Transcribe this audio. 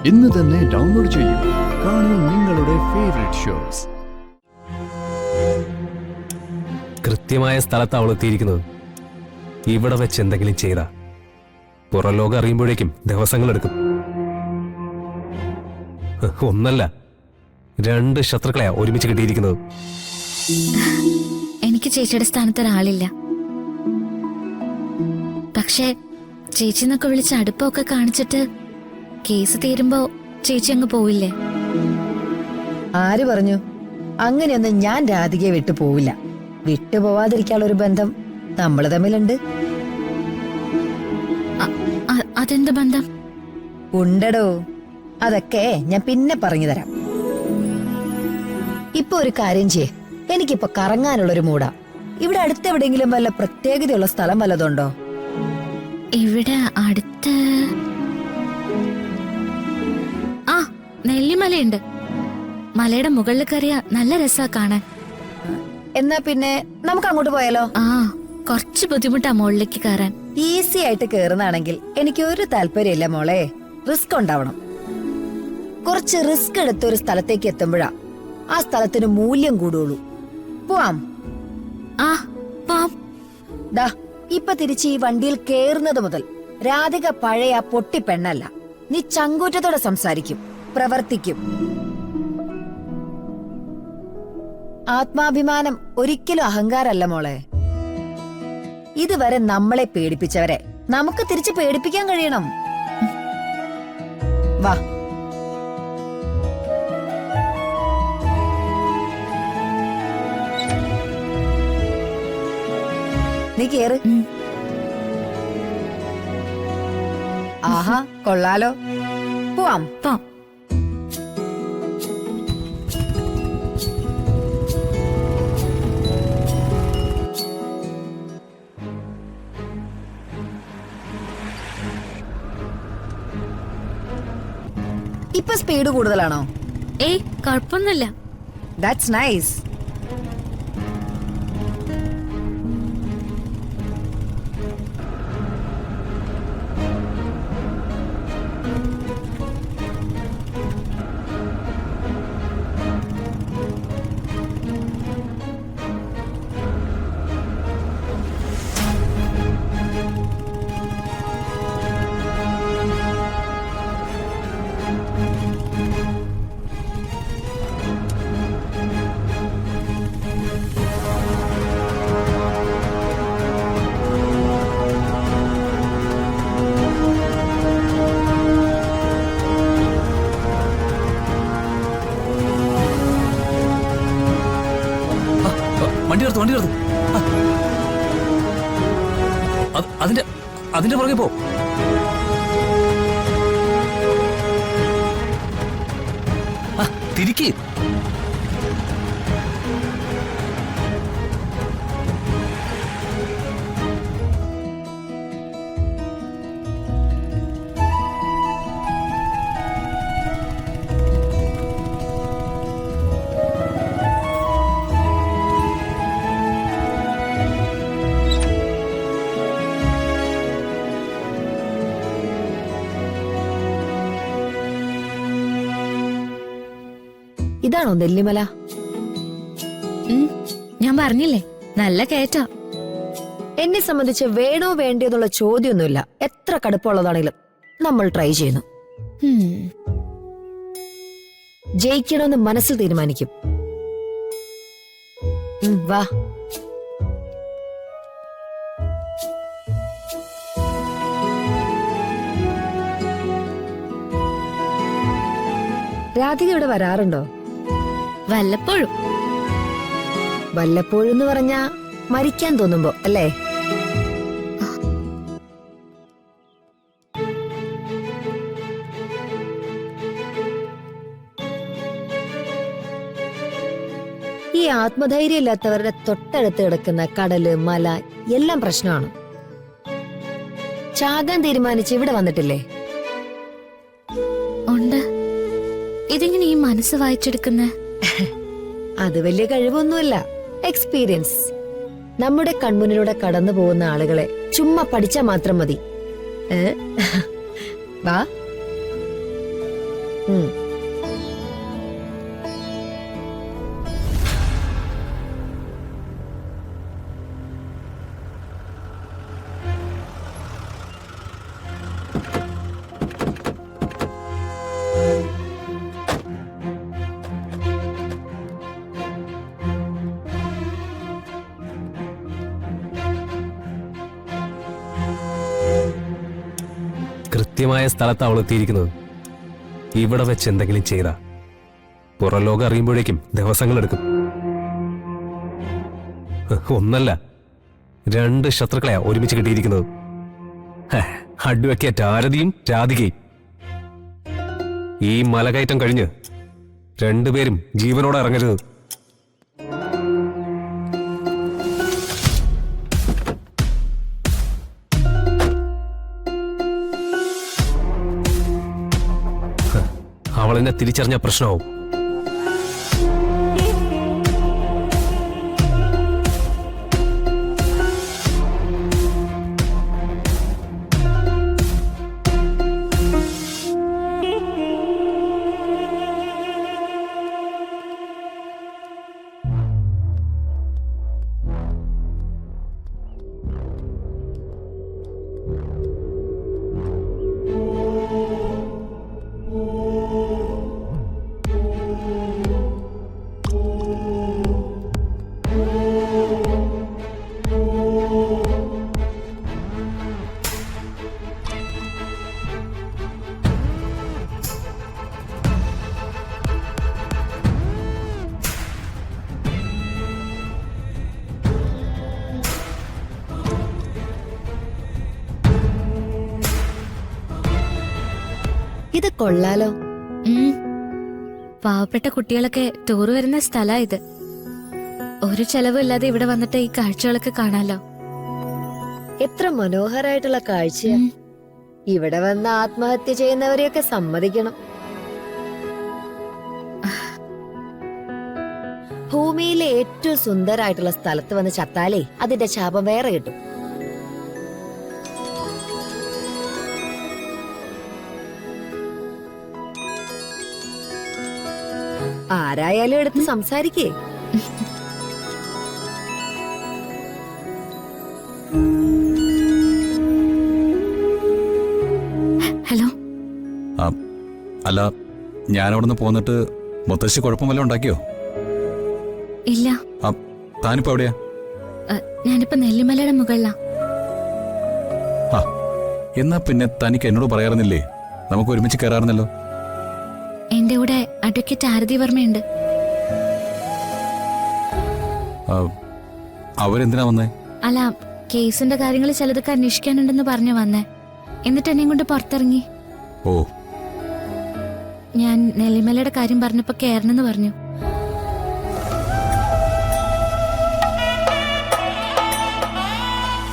ഇന്ന് തന്നെ ഡൗൺലോഡ് ചെയ്യൂ. കാണൂ നിങ്ങളുടെ ഫേവറേറ്റ് ഷോസ്. കൃത്യമായ സ്ഥലത്ത് അവൾ എത്തിയിരിക്കുന്നത്. ഇവിടെ വെച്ച് എന്തെങ്കിലും ചെയ്താ പുറം ലോകം അറിയുമ്പോഴേക്കും ദിവസങ്ങളെടുക്കും. ഒന്നല്ല 2 ശത്രുക്കളെയാ ഒരുമിച്ച് കിട്ടിയിരിക്കുന്നത്. എനിക്ക് ചേച്ചിയുടെ സ്ഥാനത്ത് ഒരാളില്ല. പക്ഷേ ചേച്ചി എന്നൊക്കെ വിളിച്ച് അടുപ്പമൊക്കെ കാണിച്ചിട്ട് കേസ് തീരുമ്പോ ചേച്ചി അങ്ങ് പോവില്ലേ? ആര് പറഞ്ഞു? അങ്ങനെയൊന്നും ഞാൻ രാധികയെ വിട്ടു പോവില്ല. വിട്ടുപോവാതിരിക്കാനുള്ള ഒരു ബന്ധം നമ്മൾ തമ്മിലുണ്ട്. അതെന്ത് ബന്ധം? ഉണ്ടടോ, അതൊക്കെ ഞാൻ പിന്നെ പറഞ്ഞു തരാം. ഇപ്പൊ ഒരു കാര്യം ചെയ്യേ, എനിക്കിപ്പൊ കറങ്ങാനുള്ളൊരു മൂടാ. ഇവിടെ അടുത്തെവിടെയെങ്കിലും വല്ല പ്രത്യേകതയുള്ള സ്ഥലം വല്ലതുണ്ടോ? ഇവിടെ അടുത്ത് നെല്ലിമലയുണ്ട്. മലയുടെ മുകളിൽ കയറിയ നല്ല രസാ കാണാൻ. എന്നാ പിന്നെ നമുക്ക് അങ്ങോട്ട് പോയാലോ? കുറച്ച് ബുദ്ധിമുട്ടാ മുകളിലേക്ക് കയറാൻ. ഈസി ആയിട്ട് കേറുന്നാണെങ്കിൽ എനിക്ക് ഒരു താല്പര്യമില്ല മോളെ. റിസ്ക് ഉണ്ടാവണം. കുറച്ച് റിസ്ക് എടുത്ത ഒരു സ്ഥലത്തേക്ക് എത്തുമ്പോഴാ ആ സ്ഥലത്തിന് മൂല്യം കൂടുള്ളൂ. പോവാം. ദാ ഇപ്പൊ തിരിച്ച് ഈ വണ്ടിയിൽ കേറുന്നത് മുതൽ രാധിക പഴയ പൊട്ടി പെണ്ണല്ല. നീ ചങ്കൂറ്റത്തോടെ സംസാരിക്കും, പ്രവർത്തിക്കും. ആത്മാഭിമാനം ഒരിക്കലും അഹങ്കാരല്ല മോളെ. ഇതുവരെ നമ്മളെ പേടിപ്പിച്ചവരെ നമുക്ക് തിരിച്ച് പേടിപ്പിക്കാൻ കഴിയണം. വാ. നീ കേറ്. ആഹാ, കൊള്ളാലോ. പോവാം. ഇപ്പൊ സ്പീഡ് കൂടുതലാണോ? ഏയ്, കുഴപ്പമൊന്നുമില്ല. That's nice. വണ്ടി എടുത്തു. അതിന്റെ പുറകെ പോ. തിരിക്ക്. ഇതാണോ നെല്ലിമല? ഞാൻ പറഞ്ഞില്ലേ, നല്ല കയറ്റാ. എന്നെ സംബന്ധിച്ച് വേണോ വേണ്ടിയെന്നുള്ള ചോദ്യമൊന്നുമില്ല. എത്ര കടുപ്പമുള്ളതാണെങ്കിലും നമ്മൾ ട്രൈ ചെയ്യുന്നു. ജയിക്കണമെന്ന് മനസ്സിൽ തീരുമാനിക്കും. വാ. രാധിക ഇവിടെ വരാറുണ്ടോ? വല്ലപ്പോഴും. വല്ലപ്പോഴും എന്ന് പറഞ്ഞാ മരിക്കാൻ തോന്നുമ്പോ അല്ലേ? ഈ ആത്മധൈര്യം ഇല്ലാത്തവരുടെ തൊട്ടടുത്ത് കിടക്കുന്ന കടല്, മല എല്ലാം പ്രശ്നമാണ്. ചാകാൻ തീരുമാനിച്ച് ഇവിടെ വന്നിട്ടില്ലേ? ഉണ്ട്. ഇതെങ്ങനെ ഈ മനസ്സ് വായിച്ചെടുക്കുന്ന? അത് വലിയ കഴിവൊന്നുമല്ല, എക്സ്പീരിയൻസ്. നമ്മുടെ കൺമുന്നിലൂടെ കടന്നു പോകുന്ന ആളുകളെ ചുമ്മാ പഠിച്ചാ മാത്രം മതി. വാ. ഉം. കൃത്യമായ സ്ഥലത്ത് അവൾ എത്തിയിരിക്കുന്നത്. ഇവിടെ വെച്ച് എന്തെങ്കിലും ചെയ്താ പുറം ലോകം അറിയുമ്പോഴേക്കും ദിവസങ്ങളെടുക്കും. ഒന്നല്ല, 2 ശത്രുക്കളെയാ ഒരുമിച്ച് കിട്ടിയിരിക്കുന്നത്. അഡ്വക്കേറ്റ് ആരതിയും രാധികയും. ഈ മലകയറ്റം കഴിഞ്ഞ് 2 പേരും ജീവനോടെ ഇറങ്ങരുത്. അവളെന്നെ തിരിച്ചറിഞ്ഞ പ്രശ്നമാവും. ഇത് കൊള്ളാലോ. പാവപ്പെട്ട കുട്ടികളൊക്കെ ടൂർ വരുന്ന സ്ഥലാ ഇത്. ഒരു ചെലവില്ലാതെ ഇവിടെ വന്നിട്ട് ഈ കാഴ്ചകളൊക്കെ കാണാലോ. എത്ര മനോഹരായിട്ടുള്ള കാഴ്ചയാ. ഇവിടെ വന്ന് ആത്മഹത്യ ചെയ്യുന്നവരെയൊക്കെ സമ്മതിക്കണം. ഭൂമിയിലെ ഏറ്റവും സുന്ദരായിട്ടുള്ള സ്ഥലത്ത് വന്ന് ചത്താലേ അതിന്റെ ശാപം വേറെ കിട്ടും. ആരായാലും എടുത്ത് സംസാരിക്കേ. ഹലോ. അല്ല, ഞാൻ അവിടുന്ന് പോന്നിട്ട് മുത്തശ്ശി കുഴപ്പമല്ലോ ഉണ്ടാക്കിയോ? ഇല്ല. താനിപ്പോ എവിടെയാ? ഞാനിപ്പോ നെല്ലിമലയുടെ മുകളിലാ. എന്നാ പിന്നെ തനിക്ക് എന്നോട് പറയാറുന്നില്ലേ? നമുക്ക് ഒരുമിച്ച് കയറാറുന്നല്ലോ. എന്റെ കൂടെ അഡ്വക്കേറ്റ് ആരതി വർമ്മയുണ്ട്. അവരെന്തിനാ വന്നേ? അല്ല, കേസിന്റെ കാര്യങ്ങൾ ചിലതൊക്കെ അന്വേഷിക്കാനുണ്ടെന്ന് പറഞ്ഞു വന്നേ. എന്നിട്ട് എന്നെയും കൊണ്ട് പുറത്തിറങ്ങി. ഓ, ഞാൻ നെല്ലിമലയുടെ കാര്യം പറഞ്ഞപ്പോ കയറണമെന്ന് പറഞ്ഞു.